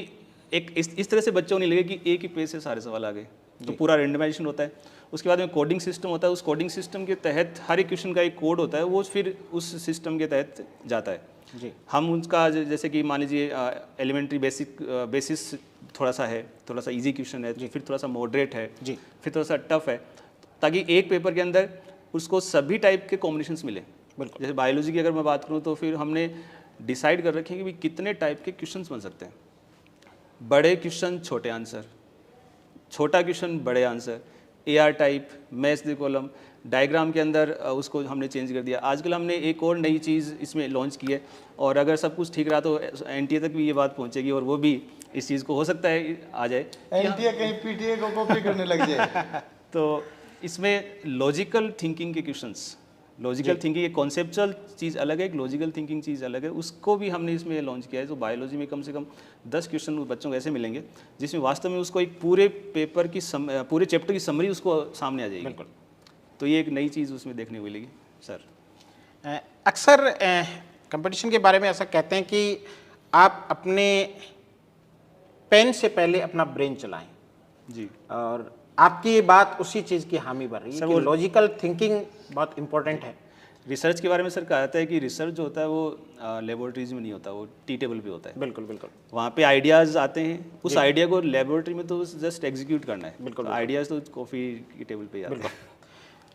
एक इस तरह से बच्चों को नहीं लगे कि एक ही पेज से सारे सवाल आ गए। तो पूरा रेंडमाइजेशन होता है, उसके बाद में कोडिंग सिस्टम होता है, उस कोडिंग सिस्टम के तहत हर एक क्वेश्चन का एक कोड होता है, वो फिर उस सिस्टम के तहत जाता है जी। हम उसका जैसे कि मान लीजिए एलिमेंट्री बेसिस थोड़ा सा है, थोड़ा सा इजी क्वेश्चन है, फिर थोड़ा सा मॉडरेट है जी, फिर थोड़ा सा टफ है, ताकि एक पेपर के अंदर उसको सभी टाइप के कॉम्बिनेशंस मिले। बिल्कुल, जैसे बायोलॉजी की अगर मैं बात करूँ तो फिर हमने डिसाइड कर रखे हैं कि कितने टाइप के क्वेश्चंस बन सकते हैं। बड़े क्वेश्चन छोटे आंसर, छोटा क्वेश्चन बड़े answer, AR type, match the column, diagram के अंदर उसको हमने चेंज कर दिया। आजकल हमने एक और नई चीज़ इसमें लॉन्च की है, और अगर सब कुछ ठीक रहा तो NTA तक भी ये बात पहुंचेगी और वो भी इस चीज़ को हो सकता है आ जाए, NTA कहीं PTA को कॉपी करने लग जाए। तो इसमें लॉजिकल थिंकिंग के क्वेश्चंस, लॉजिकल थिंकिंग एक कॉन्सेप्चुअल चीज़ अलग है, एक लॉजिकल थिंकिंग चीज़ अलग है, उसको भी हमने इसमें लॉन्च किया है। तो बायोलॉजी में कम से कम 10 क्वेश्चन बच्चों को ऐसे मिलेंगे जिसमें वास्तव में उसको एक पूरे पेपर की पूरे चैप्टर की समरी उसको सामने आ जाएगी। बिल्कुल, तो ये एक नई चीज़ उसमें देखने को मिलेगी सर। अक्सर कंपटीशन के बारे में ऐसा कहते हैं कि आप अपने पेन से पहले अपना ब्रेन चलाएं जी, और आपकी ये बात उसी चीज़ की हामी भर रही है कि लॉजिकल थिंकिंग बहुत इंपॉर्टेंट है। रिसर्च के बारे में सर कहा जाता है कि रिसर्च जो होता है वो लेबोरेटरीज में नहीं होता, वो टी टेबल पे होता है। बिल्कुल बिल्कुल, वहाँ पे आइडियाज़ आते हैं, उस आइडिया को लेबोरेटरी में तो जस्ट एग्जीक्यूट करना है। बिल्कुल, आइडियाज़ तो कॉफ़ी की टेबल पे आते हैं।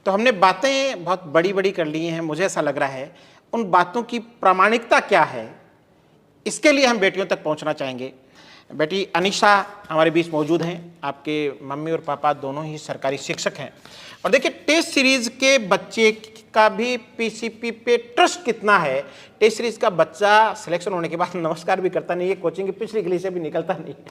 तो हमने बातें बहुत बड़ी बड़ी कर ली हैं, मुझे ऐसा लग रहा है उन बातों की प्रामाणिकता क्या है, इसके लिए हम बेटियों तक पहुँचना चाहेंगे। बेटी अनीशा हमारे बीच मौजूद हैं, आपके मम्मी और पापा दोनों ही सरकारी शिक्षक हैं, और देखिए टेस्ट सीरीज के बच्चे का भी PCP पे ट्रस्ट कितना है। टेस्ट सीरीज का बच्चा सिलेक्शन होने के बाद नमस्कार भी करता नहीं है, कोचिंग की पिछली गली से भी निकलता नहीं है,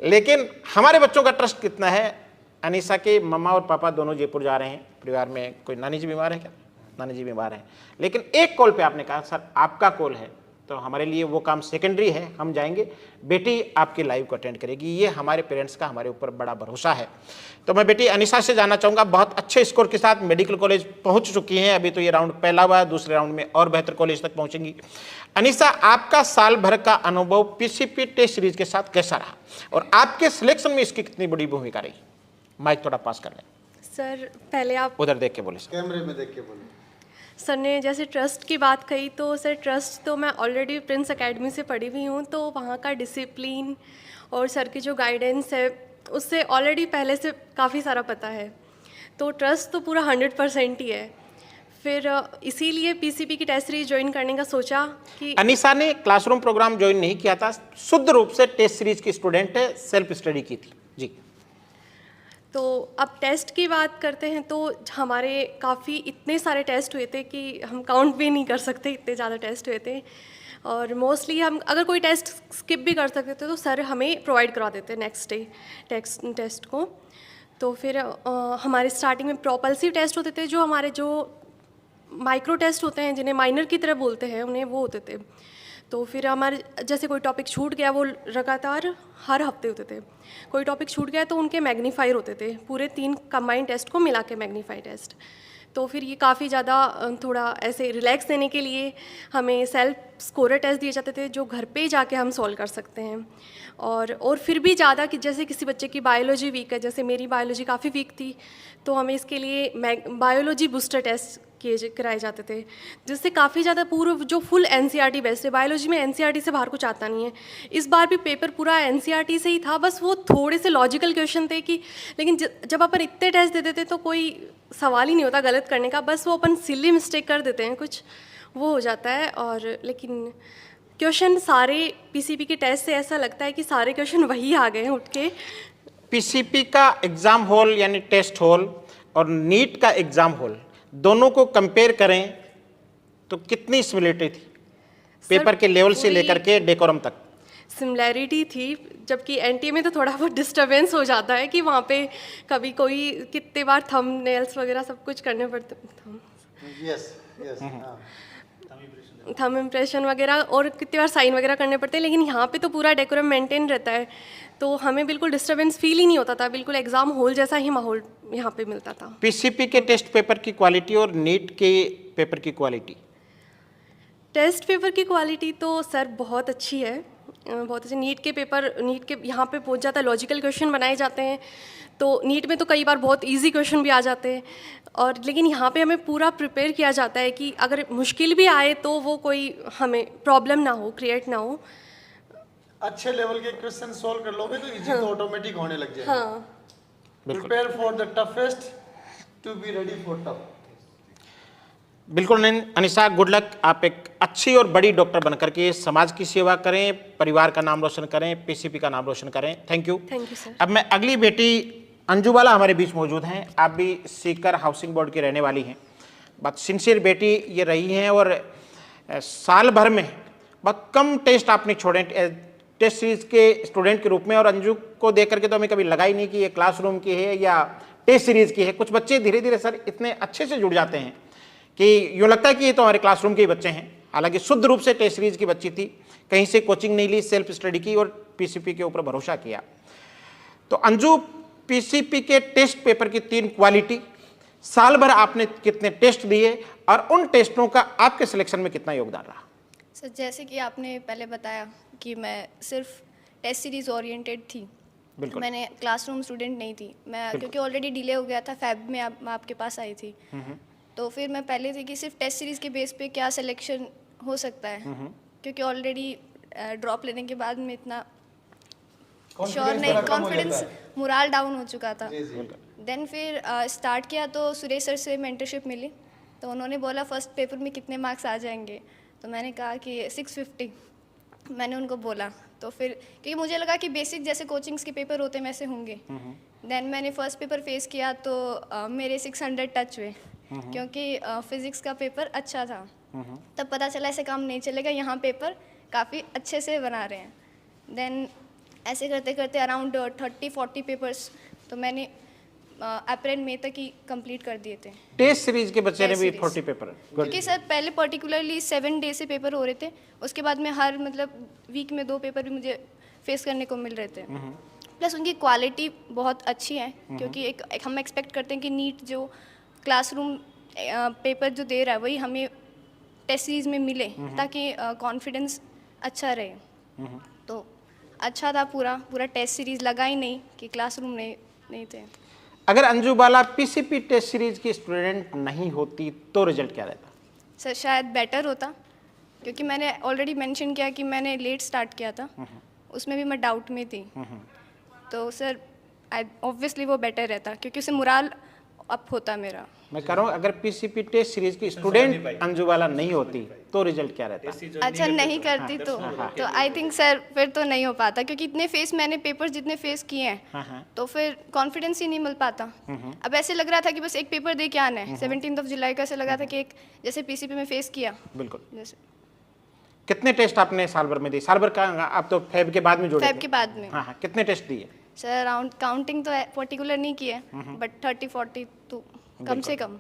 लेकिन हमारे बच्चों का ट्रस्ट कितना है। अनीशा के मम्मा और पापा दोनों जयपुर जा रहे हैं, परिवार में कोई नानी जी बीमार है क्या? नानी जी बीमार हैं, लेकिन एक कॉल पे आपने कहा सर आपका कॉल है, तो हमारे लिए वो काम सेकेंडरी है, हम जाएंगे, बेटी आपके लाइव को अटेंड करेगी। ये हमारे पेरेंट्स का हमारे ऊपर बड़ा भरोसा है। तो मैं बेटी अनीशा से जानना चाहूँगा, बहुत अच्छे स्कोर के साथ मेडिकल कॉलेज पहुँच चुकी हैं, अभी तो ये राउंड पहला हुआ, दूसरे राउंड में और बेहतर कॉलेज तक पहुँचेंगी। अनीशा, आपका साल भर का अनुभव PCP टेस्ट सीरीज के साथ कैसा रहा, और आपके सिलेक्शन में इसकी कितनी बड़ी भूमिका रही? माइक थोड़ा पास कर लें सर। पहले आप उधर देख के बोले, कैमरे में देख के बोले। सर ने जैसे ट्रस्ट की बात कही, तो सर ट्रस्ट तो मैं ऑलरेडी प्रिंस एकेडमी से पढ़ी हुई हूँ, तो वहाँ का डिसिप्लिन और सर की जो गाइडेंस है उससे ऑलरेडी पहले से काफ़ी सारा पता है, तो ट्रस्ट तो पूरा 100% ही है। फिर इसीलिए PCP की टेस्ट सीरीज ज्वाइन करने का सोचा कि अनीशा ने क्लासरूम प्रोग्राम ज्वाइन नहीं किया था, शुद्ध रूप से टेस्ट सीरीज की स्टूडेंट है, सेल्फ स्टडी की थी जी। तो अब टेस्ट की बात करते हैं, तो हमारे काफ़ी इतने सारे टेस्ट हुए थे कि हम काउंट भी नहीं कर सकते, इतने ज़्यादा टेस्ट हुए थे। और मोस्टली हम अगर कोई टेस्ट स्किप भी कर सकते थे तो सर हमें प्रोवाइड करवा देते नेक्स्ट डे टेस्ट को। तो फिर हमारे स्टार्टिंग में प्रोपल्सिव टेस्ट होते थे, जो हमारे जो माइक्रो टेस्ट होते हैं जिन्हें माइनर की तरह बोलते हैं, उन्हें वो होते थे। तो फिर हमारे जैसे कोई टॉपिक छूट गया, वो लगातार हर हफ्ते होते थे। कोई टॉपिक छूट गया तो उनके मैग्नीफायर होते थे, पूरे 3 कंबाइंड टेस्ट को मिला के मैग्नीफाई टेस्ट। तो फिर ये काफ़ी ज़्यादा थोड़ा ऐसे रिलैक्स देने के लिए हमें सेल्फ स्कोरर टेस्ट दिए जाते थे, जो घर पे जाके हम सॉल्व कर सकते हैं। और फिर भी ज़्यादा कि जैसे किसी बच्चे की बायोलॉजी वीक है, जैसे मेरी बायोलॉजी काफ़ी वीक थी, तो हमें इसके लिए बायोलॉजी बूस्टर टेस्ट कराए जाते थे, जिससे काफ़ी ज़्यादा पूर्व जो फुल NCERT बेस्ड है। बायोलॉजी में NCERT से बाहर कुछ आता नहीं है। इस बार भी पेपर पूरा NCERT से ही था, बस वो थोड़े से लॉजिकल क्वेश्चन थे कि, लेकिन जब अपन इतने टेस्ट दे देते तो कोई सवाल ही नहीं होता गलत करने का, बस वो अपन सिली मिस्टेक कर देते हैं कुछ, वो हो जाता है। और लेकिन क्वेश्चन सारे PCP के टेस्ट से ऐसा लगता है कि सारे क्वेश्चन वही आ गए हैं उठ के। PCP का एग्ज़ाम हॉल यानी टेस्ट हॉल और नीट का एग्ज़ाम हॉल, दोनों को कंपेयर करें तो कितनी सिमिलरिटी थी पेपर के लेवल से लेकर के डेकोरम तक? सिमिलैरिटी थी, जबकि NTA में तो थोड़ा बहुत डिस्टर्बेंस हो जाता है कि वहाँ पे कभी कोई कितने बार थंबनेल्स वगैरह सब कुछ करने पड़ते, थंब इम्प्रेशन वगैरह, और कितनी बार साइन वगैरह करने पड़ते हैं। लेकिन यहाँ पे तो पूरा डेकोरम मेंटेन रहता है, तो हमें बिल्कुल डिस्टर्बेंस फील ही नहीं होता था, बिल्कुल एग्ज़ाम हॉल जैसा ही माहौल यहाँ पे मिलता था। PCP के टेस्ट पेपर की क्वालिटी और नीट के पेपर की क्वालिटी? टेस्ट पेपर की क्वालिटी तो सर बहुत अच्छी है, बहुत अच्छी। नीट के यहाँ पे पहुँच जाता है, लॉजिकल क्वेश्चन बनाए जाते हैं, तो नीट में तो कई बार बहुत इजी क्वेश्चन भी आ जाते हैं, और लेकिन यहाँ पे हमें पूरा प्रिपेयर किया जाता है कि अगर मुश्किल भी आए तो वो कोई हमें प्रॉब्लम ना हो, क्रिएट ना हो। अच्छे लेवल के क्वेश्चन सॉल्व कर लोगे तो इजी तो ऑटोमेटिक होने लग जाएगा। हाँ, prepare for the toughest to be ready for tough. बिल्कुल नहीं अनिशा, गुड लक। आप एक अच्छी और बड़ी डॉक्टर बनकर के समाज की सेवा करें, परिवार का नाम रोशन करें, पीसीपी का नाम रोशन करें। Thank you sir. अब मैं अगली बेटी अंजू बाला हमारे बीच मौजूद हैं। आप भी सीकर हाउसिंग बोर्ड की रहने वाली हैं, बहुत सिंसियर बेटी ये रही हैं, और साल भर में बहुत कम टेस्ट आपने छोड़े टेस्ट सीरीज के स्टूडेंट के रूप में, और अंजू को देख करके तो हमें कभी लगा ही नहीं कि ये क्लासरूम की है या टेस्ट सीरीज की है। कुछ बच्चे धीरे धीरे सर इतने अच्छे से जुड़ जाते हैं कि यूँ लगता है कि ये तो हमारे क्लासरूम के ही बच्चे हैं। हालांकि शुद्ध रूप से टेस्ट सीरीज की बच्ची थी, कहीं से कोचिंग नहीं ली, सेल्फ स्टडी की और पीसीपी के ऊपर भरोसा किया। तो अंजू, पीसीपी के टेस्ट पेपर की 3 क्वालिटी, साल भर आपने कितने टेस्ट दिए और उन टेस्टों का आपके सिलेक्शन में कितना योगदान रहा? सर जैसे कि आपने पहले बताया कि मैं सिर्फ टेस्ट सीरीज ओरिएंटेड थी, बिल्कुल। मैंने क्लासरूम स्टूडेंट नहीं थी मैं, क्योंकि ऑलरेडी डिले हो गया था, फेब में मैं आपके पास आई थी, तो फिर मैं पहले थी कि सिर्फ टेस्ट सीरीज़ के बेस पे क्या सिलेक्शन हो सकता है, क्योंकि ऑलरेडी ड्रॉप लेने के बाद में इतना श्योर नहीं, कॉन्फिडेंस मोरल डाउन हो चुका था। देन फिर स्टार्ट किया तो सुरेश सर से मेंटरशिप मिली, तो उन्होंने बोला फर्स्ट पेपर में कितने मार्क्स आ जाएंगे, तो मैंने कहा कि 650 मैंने उनको बोला। तो फिर क्योंकि मुझे लगा कि बेसिक जैसे कोचिंग्स के पेपर होते हैं वैसे होंगे। देन मैंने फर्स्ट पेपर फेस किया तो मेरे 600 टच हुए, क्योंकि फिज़िक्स का पेपर अच्छा था। तब पता चला ऐसे काम नहीं चलेगा, यहाँ पेपर काफ़ी अच्छे से बना रहे हैं। देन ऐसे करते करते अराउंड 30-40 पेपर्स तो मैंने अप्रैल मई तक ही कंप्लीट कर दिए थे। टेस्ट सीरीज के बच्चे ने भी टेस्ट 40 पेपर, क्योंकि सर पहले पर्टिकुलरली 7 डे से पेपर हो रहे थे, उसके बाद में हर मतलब वीक में 2 पेपर भी मुझे फेस करने को मिल रहे थे। प्लस उनकी क्वालिटी बहुत अच्छी है, क्योंकि एक हम एक्सपेक्ट करते हैं कि नीट जो क्लासरूम पेपर जो दे रहा है वही हमें टेस्ट सीरीज में मिले, ताकि कॉन्फिडेंस अच्छा रहे। तो अच्छा था, पूरा टेस्ट सीरीज लगा ही नहीं कि क्लासरूम नहीं थे। अगर अंजू बाला पीसीपी टेस्ट सीरीज की स्टूडेंट नहीं होती तो रिजल्ट क्या रहता? सर शायद बेटर होता, क्योंकि मैंने ऑलरेडी मेंशन किया कि मैंने लेट स्टार्ट किया था, उसमें भी मैं डाउट में थी। तो सर ऑब्वियसली वो बेटर रहता, क्योंकि उससे मोरल अप होता मेरा। मैं कह रहा हूँ अगर पीसीपी टेस्ट सीरीज की स्टूडेंट अंजू बाला नहीं होती तो रिजल्ट क्या रहता? अच्छा नहीं करती तो आई थिंक सर फिर तो नहीं हो पाता, क्योंकि इतने फेस मैंने पेपर जितने फेस किए हैं तो फिर कॉन्फिडेंस ही नहीं मिल पाता। अब ऐसे लग रहा था कि बस एक पेपर दे के आना है 17 जुलाई का, ऐसे लगा था कि एक जैसे पीसीपी में फेस किया। बिल्कुल। जैसे कितने टेस्ट आपने साल भर में दिए? साल भर का आप तो फेब के बाद में जोड़े फेब के बाद में। हाँ, कितने टेस्ट दिए? सर अराउंड काउंटिंग तो पर्टिकुलर नहीं की है, बट 30-40 तो कम से कम।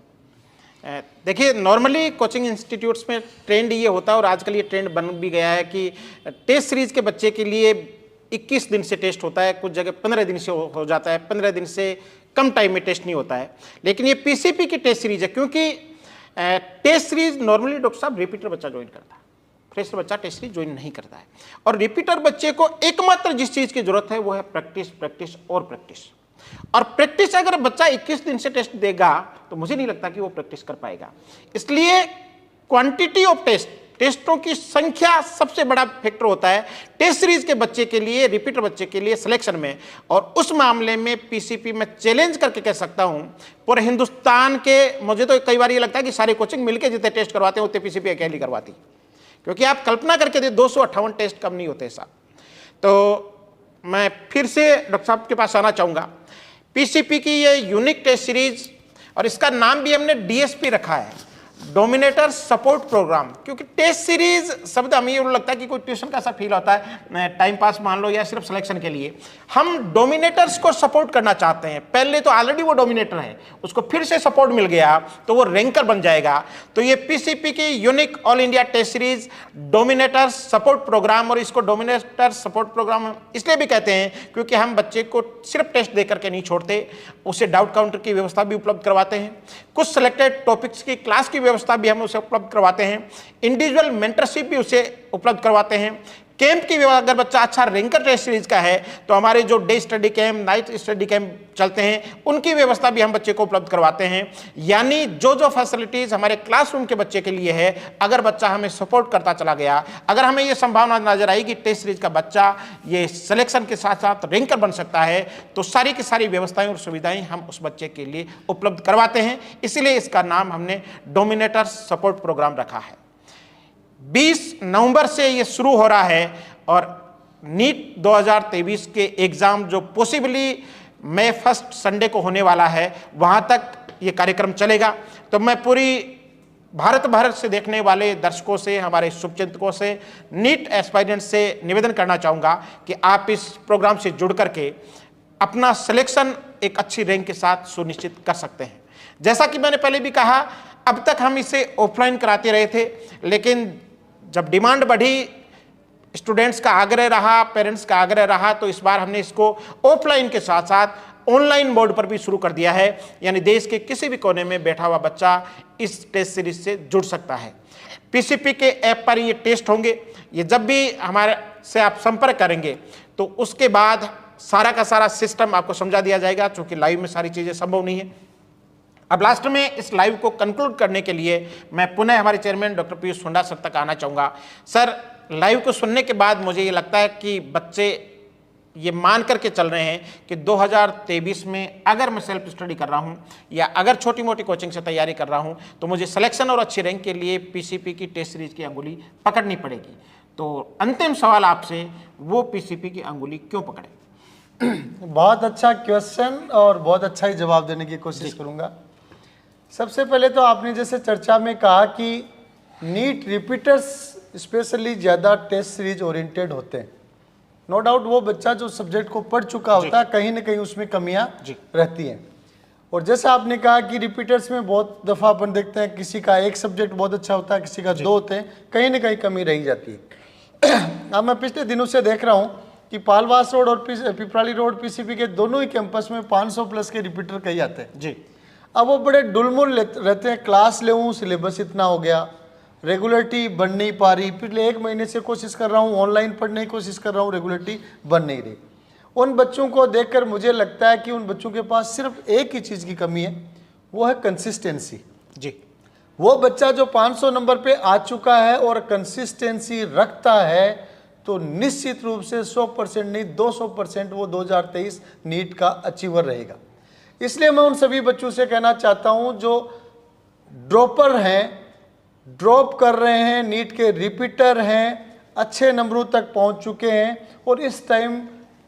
देखिए नॉर्मली कोचिंग इंस्टीट्यूट्स में ट्रेंड ये होता है, और आजकल ये ट्रेंड बन भी गया है कि टेस्ट सीरीज के बच्चे के लिए 21 दिन से टेस्ट होता है, कुछ जगह 15 दिन से हो जाता है, 15 दिन से कम टाइम में टेस्ट नहीं होता है। लेकिन ये पीसीपी की टेस्ट सीरीज है, क्योंकि टेस्ट सीरीज नॉर्मली डॉक्टर साहब रिपीटर बच्चा ज्वाइन करता है, फ्रेशर बच्चा टेस्ट सीरीज ज्वाइन नहीं करता है। और रिपीटर बच्चे को एकमात्र जिस चीज़ की जरूरत है वो है प्रैक्टिस, प्रैक्टिस और प्रैक्टिस। और प्रैक्टिस अगर बच्चा 21 दिन से टेस्ट देगा तो मुझे नहीं लगता कि वो प्रैक्टिस कर पाएगा। इसलिए क्वांटिटी ऑफ टेस्टों की संख्या सबसे बड़ा फैक्टर होता है टेस्ट सीरीज के बच्चे के लिए, रिपीटर बच्चे के लिए सिलेक्शन में। और उस मामले में पीसीपी में चैलेंज करके कह सकता हूं पूरे हिंदुस्तान के, मुझे तो कई बार ये लगता है कि सारे कोचिंग मिलकर जितने टेस्ट करवाते हैं उतने पीसीपी अकेली करवाती, क्योंकि आप कल्पना करके दे 258 टेस्ट कम नहीं होते साहब। तो मैं फिर से डॉक्टर साहब के पास आना चाहूँगा। पीसीपी की ये यूनिक टेस्ट सीरीज, और इसका नाम भी हमने डीएसपी रखा है, डोमिनेटर सपोर्ट प्रोग्राम, क्योंकि टेस्ट सीरीज शब्द हमें ये लगता है कि कोई ट्यूशन का सा फील होता है, टाइम पास मान लो या सिर्फ सिलेक्शन के लिए। हम डोमिनेटर्स को सपोर्ट करना चाहते हैं। पहले तो ऑलरेडी वो डोमिनेटर है, उसको फिर से सपोर्ट मिल गया तो वो रैंकर बन जाएगा। तो ये पीसीपी की unique all India test series dominator support program, और इसको डोमिनेटर सपोर्ट प्रोग्राम इसलिए भी कहते हैं क्योंकि हम बच्चे को सिर्फ टेस्ट दे करके नहीं छोड़ते, उसे डाउट काउंटर की व्यवस्था भी उपलब्ध करवाते हैं, कुछ सिलेक्टेड टॉपिक्स की क्लास की व्यवस्था व्यवस्था भी हम उसे उपलब्ध करवाते हैं, इंडिविजुअल मेंटरशिप भी उसे उपलब्ध करवाते हैं। कैंप की व्यवस्था, अगर बच्चा अच्छा रैंकर टेस्ट सीरीज का है तो हमारे जो day study camp, night study camp चलते हैं, उनकी व्यवस्था भी हम बच्चे को उपलब्ध करवाते हैं। यानी जो जो फैसिलिटीज हमारे क्लासरूम के बच्चे के लिए है, अगर बच्चा हमें सपोर्ट करता चला गया, अगर हमें ये संभावना नजर आई कि टेस्ट सीरीज का बच्चा ये सिलेक्शन के साथ साथ रैंकर बन सकता है, तो सारी की सारी व्यवस्थाएं और सुविधाएं हम उस बच्चे के लिए उपलब्ध करवाते हैं। इसीलिए इसका नाम हमने डोमिनेटर सपोर्ट प्रोग्राम रखा है। 20 नवंबर से ये शुरू हो रहा है और नीट 2023 के एग्जाम जो पॉसिबली मई 1 संडे को होने वाला है, वहां तक ये कार्यक्रम चलेगा। तो मैं पूरी भारत भर से देखने वाले दर्शकों से, हमारे शुभचिंतकों से, नीट एस्पायरेंट से निवेदन करना चाहूँगा कि आप इस प्रोग्राम से जुड़ करके अपना सिलेक्शन एक अच्छी रैंक के साथ सुनिश्चित कर सकते हैं। जैसा कि मैंने पहले भी कहा, अब तक हम इसे ऑफलाइन कराते रहे थे, लेकिन जब डिमांड बढ़ी, स्टूडेंट्स का आग्रह रहा, पेरेंट्स का आग्रह रहा, तो इस बार हमने इसको ऑफलाइन के साथ साथ ऑनलाइन मोड पर भी शुरू कर दिया है। यानी देश के किसी भी कोने में बैठा हुआ बच्चा इस टेस्ट सीरीज से जुड़ सकता है। पीसीपी के ऐप पर ये टेस्ट होंगे। ये जब भी हमारे से आप संपर्क करेंगे तो उसके बाद सारा का सारा सिस्टम आपको समझा दिया जाएगा, क्योंकि लाइव में सारी चीज़ें संभव नहीं है। अब लास्ट में इस लाइव को कंक्लूड करने के लिए मैं पुनः हमारे चेयरमैन डॉक्टर पीयूष हुंडा सर तक आना चाहूँगा। सर, लाइव को सुनने के बाद मुझे ये लगता है कि बच्चे ये मान करके चल रहे हैं कि 2023 में अगर मैं सेल्फ स्टडी कर रहा हूँ या अगर छोटी मोटी कोचिंग से तैयारी कर रहा हूँ तो मुझे सिलेक्शन और अच्छी रैंक के लिए पीसीपी की टेस्ट सीरीज की अंगुली पकड़नी पड़ेगी। तो अंतिम सवाल आपसे, वो पीसीपी की अंगुली क्यों पकड़े? बहुत अच्छा क्वेश्चन और बहुत अच्छा ही जवाब देने की कोशिश करूंगा। सबसे पहले तो आपने जैसे चर्चा में कहा कि नीट रिपीटर्स स्पेशली ज़्यादा टेस्ट सीरीज ओरिएंटेड होते हैं। नो डाउट वो बच्चा जो सब्जेक्ट को पढ़ चुका होता है, कहीं ना कहीं उसमें कमियां रहती हैं। और जैसे आपने कहा कि रिपीटर्स में बहुत दफ़ा अपन देखते हैं किसी का एक सब्जेक्ट बहुत अच्छा होता है, किसी का 2 होते हैं, कहीं ना कहीं कमी रही जाती है। अब मैं पिछले दिनों से देख रहा हूँ कि पालवास रोड और पिपराली रोड पीसीपी के दोनों ही कैंपस में 500 प्लस के रिपीटर कहीं आते हैं जी। अब वो बड़े डुलमुल रहते हैं, क्लास ले हूँ, सिलेबस इतना हो गया, रेगुलरिटी बन नहीं पा रही, पिछले 1 महीने से कोशिश कर रहा हूँ, ऑनलाइन पढ़ने की कोशिश कर रहा हूँ, रेगुलरिटी बन नहीं रही। उन बच्चों को देखकर मुझे लगता है कि उन बच्चों के पास सिर्फ एक ही चीज़ की कमी है, वो है कंसिस्टेंसी जी। वो बच्चा जो 500 नंबर पे आ चुका है और कंसिस्टेंसी रखता है तो निश्चित रूप से 100% नहीं 200% वो 2023 नीट का अचीवर रहेगा। इसलिए मैं उन सभी बच्चों से कहना चाहता हूं जो ड्रॉपर हैं, ड्रॉप कर रहे हैं, नीट के रिपीटर हैं, अच्छे नंबरों तक पहुंच चुके हैं और इस टाइम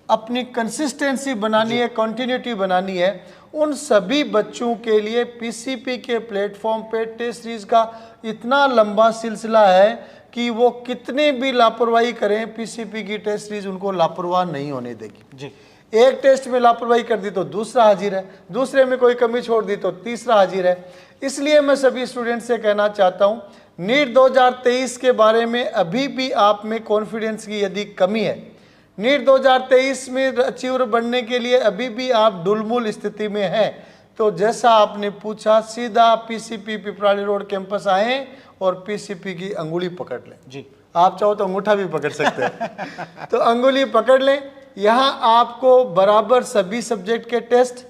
अपनी कंसिस्टेंसी बनानी है, कंटिन्यूटी बनानी है, उन सभी बच्चों के लिए पीसीपी के प्लेटफॉर्म पे टेस्ट सीरीज का इतना लंबा सिलसिला है कि वो कितने भी लापरवाही करें, पीसीपी की टेस्ट सीरीज उनको लापरवाह नहीं होने देगी जी। एक टेस्ट में लापरवाही कर दी तो दूसरा हाजिर है, दूसरे में कोई कमी छोड़ दी तो तीसरा हाजिर है। इसलिए मैं सभी स्टूडेंट से कहना चाहता हूं, नीट 2023 के बारे में अभी भी आप में कॉन्फिडेंस की यदि कमी है, नीट 2023 में अचीवर बनने के लिए अभी भी आप डुलमुल स्थिति में हैं, तो जैसा आपने पूछा, सीधा पीसीपी पिपराली रोड कैंपस आए और पीसीपी की अंगुली पकड़ लें जी। आप चाहो तो अंगूठा भी पकड़ सकते हैं तो अंगुली पकड़ लें। यहाँ आपको बराबर सभी सब्जेक्ट के टेस्ट,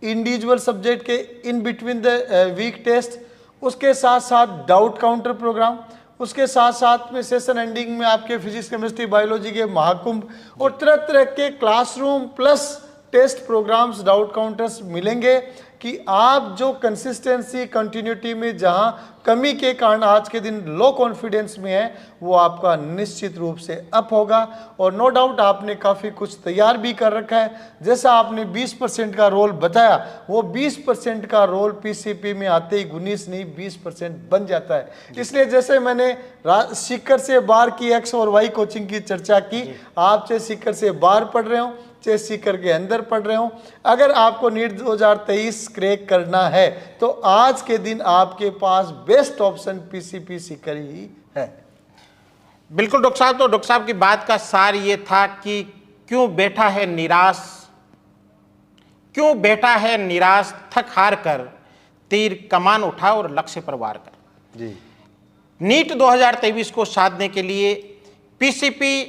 इंडिविजुअल सब्जेक्ट के in between the week test, उसके साथ साथ डाउट काउंटर प्रोग्राम, उसके साथ साथ में सेशन एंडिंग में आपके फिजिक्स केमिस्ट्री बायोलॉजी के महाकुंभ और तरह तरह के classroom plus test programs, doubt counters मिलेंगे कि आप जो कंसिस्टेंसी कंटिन्यूटी में जहां कमी के कारण आज के दिन लो कॉन्फिडेंस में है, वो आपका निश्चित रूप से अप होगा। और नो डाउट आपने काफ़ी कुछ तैयार भी कर रखा है। जैसा आपने 20% का रोल बताया, वो 20% का रोल पीसीपी में आते ही 19 नहीं 20% बन जाता है। इसलिए जैसे मैंने सीकर से बाहर की एक्स और वाई कोचिंग की चर्चा की, आप चाहे सीकर से बाहर पढ़ रहे हो चाहे सीकर के अंदर पढ़ रहे हो, अगर आपको नीट 2023 क्रैक करना है तो आज के दिन आपके पास बेस्ट ऑप्शन पीसीपी सीकर ही है। बिल्कुल डॉक्टर साहब, तो डॉक्टर साहब की बात का सार ये था कि क्यों बैठा है निराश, क्यों बैठा है निराश, थक हार कर तीर कमान उठा और लक्ष्य पर वार कर। जी। नीट 2023 को साधने के लिए पीसीपी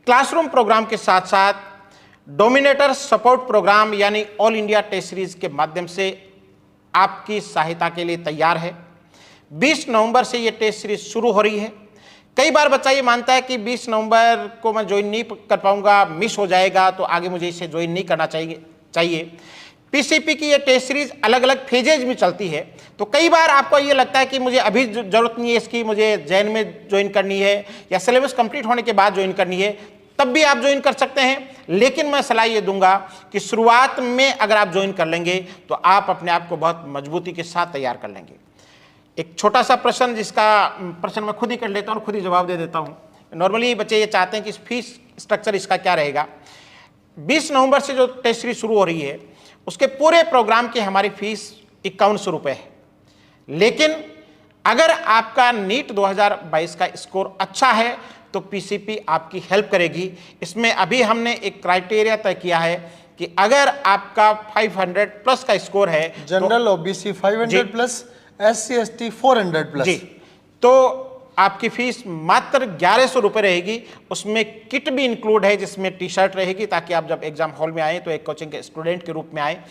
क्लासरूम प्रोग्राम के साथ साथ डोमिनेटर सपोर्ट प्रोग्राम यानी ऑल इंडिया टेस्ट सीरीज के माध्यम से आपकी सहायता के लिए तैयार है। 20 नवंबर से ये टेस्ट सीरीज शुरू हो रही है। कई बार बच्चा ये मानता है कि 20 नवंबर को मैं ज्वाइन नहीं कर पाऊंगा, मिस हो जाएगा, तो आगे मुझे इसे ज्वाइन नहीं करना चाहिए। पीसीपी की ये टेस्ट सीरीज अलग अलग फेजेज में चलती है, तो कई बार आपको ये लगता है कि मुझे अभी जरूरत नहीं है इसकी, मुझे जैन में ज्वाइन करनी है या सिलेबस कंप्लीट होने के बाद ज्वाइन करनी है, तब भी आप ज्वाइन कर सकते हैं। लेकिन मैं सलाह ये दूंगा कि शुरुआत में अगर आप ज्वाइन कर लेंगे तो आप अपने आप को बहुत मजबूती के साथ तैयार कर लेंगे। एक छोटा सा प्रश्न, जिसका प्रश्न मैं खुद ही कर लेता हूँ और खुद ही जवाब दे देता हूँ। नॉर्मली बच्चे ये चाहते हैं कि फीस स्ट्रक्चर इसका क्या रहेगा। 20 नवंबर से जो टेस्ट सीरीज शुरू हो रही है उसके पूरे प्रोग्राम की हमारी फीस 5100 रुपये है। लेकिन अगर आपका नीट 2022 का स्कोर अच्छा है तो पीसीपी आपकी हेल्प करेगी। इसमें अभी हमने एक क्राइटेरिया तय किया है कि अगर आपका 500 प्लस का स्कोर है, general OBC 500 plus, SC ST 400 plus जी, तो आपकी फीस मात्र 1100 रुपये रहेगी। उसमें किट भी इंक्लूड है जिसमें टी शर्ट रहेगी, ताकि आप जब एग्जाम हॉल में आए तो एक कोचिंग के स्टूडेंट के रूप में आए।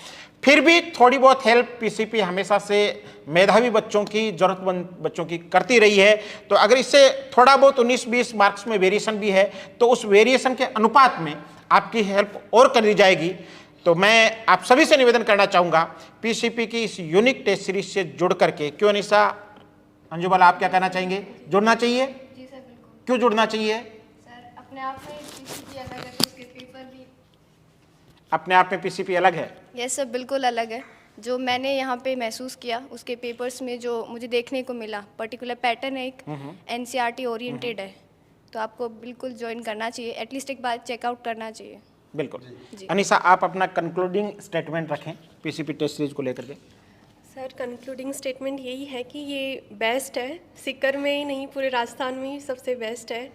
फिर भी थोड़ी बहुत हेल्प पीसीपी हमेशा से मेधावी बच्चों की, जरूरतमंद बच्चों की करती रही है। तो अगर इससे थोड़ा बहुत 19-20 मार्क्स में वेरिएशन भी है तो उस वेरिएशन के अनुपात में आपकी हेल्प और कर दी जाएगी। तो मैं आप सभी से निवेदन करना चाहूँगा पीसीपी की इस यूनिक टेस्ट सीरीज से जुड़ करके, क्यों निशा, अंजुबाला आप क्या कहना चाहेंगे? जुड़ना चाहिए? जी सर, बिल्कुल। क्यों जुड़ना चाहिए? सर अपने आप में पीसीपी अलग है, उसके पेपर भी अपने आप में पीसीपी अलग है। यस सर, बिल्कुल अलग है। जो मैंने यहाँ पे महसूस किया उसके पेपर्स में जो मुझे देखने को मिला, पर्टिकुलर पैटर्न है, एक एनसीईआरटी ओरिएंटेड है, तो आपको बिल्कुल ज्वाइन करना चाहिए, एटलीस्ट एक बार चेकआउट करना चाहिए। बिल्कुल जी। अनिशा, आप अपना कंक्लूडिंग स्टेटमेंट रखें पीसीपी टेस्ट सीरीज को लेकर के। सर कंक्लूडिंग स्टेटमेंट यही है कि ये बेस्ट है, सीकर में ही नहीं पूरे राजस्थान में ही सबसे बेस्ट है।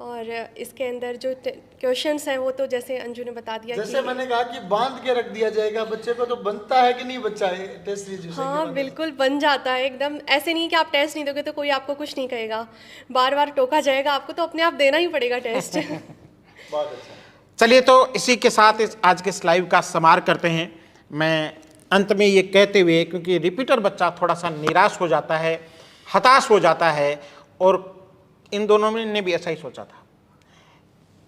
और इसके अंदर जो क्वेश्चंस हैं वो तो जैसे अंजू ने बता दिया, जैसे मैंने कहा कि बांध के रख दिया जाएगा बच्चे को, तो बनता है कि नहीं बच्चा है टेस्ट सीरीज? हाँ बिल्कुल बन जाता है एकदम। ऐसे नहीं कि आप टेस्ट नहीं दोगे तो कोई आपको कुछ नहीं कहेगा, बार बार टोका जाएगा आपको, तो अपने आप देना ही पड़ेगा टेस्ट। बहुत अच्छा। चलिए, तो इसी के साथ आज के इस लाइव का समार करते हैं। मैं अंत में ये कहते हुए, क्योंकि रिपीटर बच्चा थोड़ा सा निराश हो जाता है, हताश हो जाता है, और इन दोनों ने भी ऐसा ही सोचा था।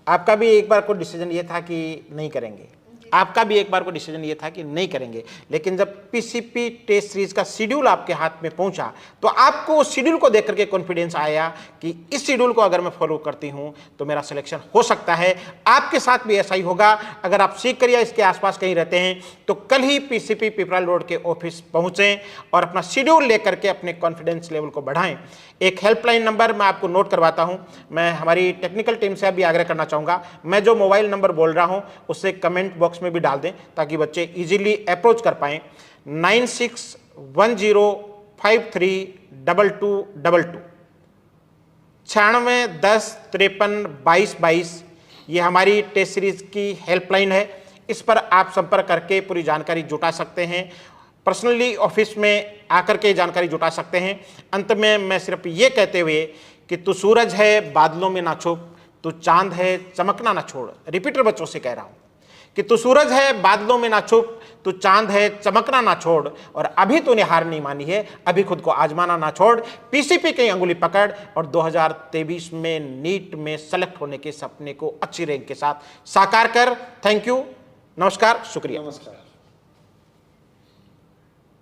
आपका भी एक बार को डिसीजन ये था कि नहीं करेंगे, आपका भी एक बार को डिसीजन ये था कि नहीं करेंगे, लेकिन जब पीसीपी टेस्ट सीरीज का शेड्यूल आपके हाथ में पहुंचा तो आपको उस शेड्यूल को देख करके कॉन्फिडेंस आया कि इस शेड्यूल को अगर मैं फॉलो करती हूं तो मेरा सिलेक्शन हो सकता है। आपके साथ भी ऐसा ही होगा। अगर आप सीकर या इसके आसपास कहीं रहते हैं तो कल ही पीसीपी पिपराल रोड के ऑफिस पहुंचें और अपना शेड्यूल लेकर के अपने कॉन्फिडेंस लेवल को बढ़ाएं। एक हेल्पलाइन नंबर मैं आपको नोट करवाता हूं। मैं हमारी टेक्निकल टीम से अभी आग्रह करना चाहूँगा, मैं जो मोबाइल नंबर बोल रहा हूं उससे कमेंट बॉक्स में भी डाल दें ताकि बच्चे इजीली अप्रोच कर पाएं। 9610532222 9610532222 ये हमारी टेस्ट सीरीज की हेल्पलाइन है। इस पर आप संपर्क करके पूरी जानकारी जुटा सकते हैं, पर्सनली ऑफिस में आकर के जानकारी जुटा सकते हैं। अंत में मैं सिर्फ ये कहते हुए कि तू सूरज है बादलों में ना छुप, तू चांद है चमकना ना छोड़, रिपीटर बच्चों से कह रहा हूँ कि तू सूरज है बादलों में ना छुप, तू चांद है चमकना ना छोड़, और अभी तूने हार नहीं मानी है, अभी खुद को आजमाना ना छोड़। पीसीपी की अंगुली पकड़ और 2023 में नीट में सेलेक्ट होने के सपने को अच्छी रैंक के साथ साकार कर। थैंक यू, नमस्कार, शुक्रिया। नमस्कार।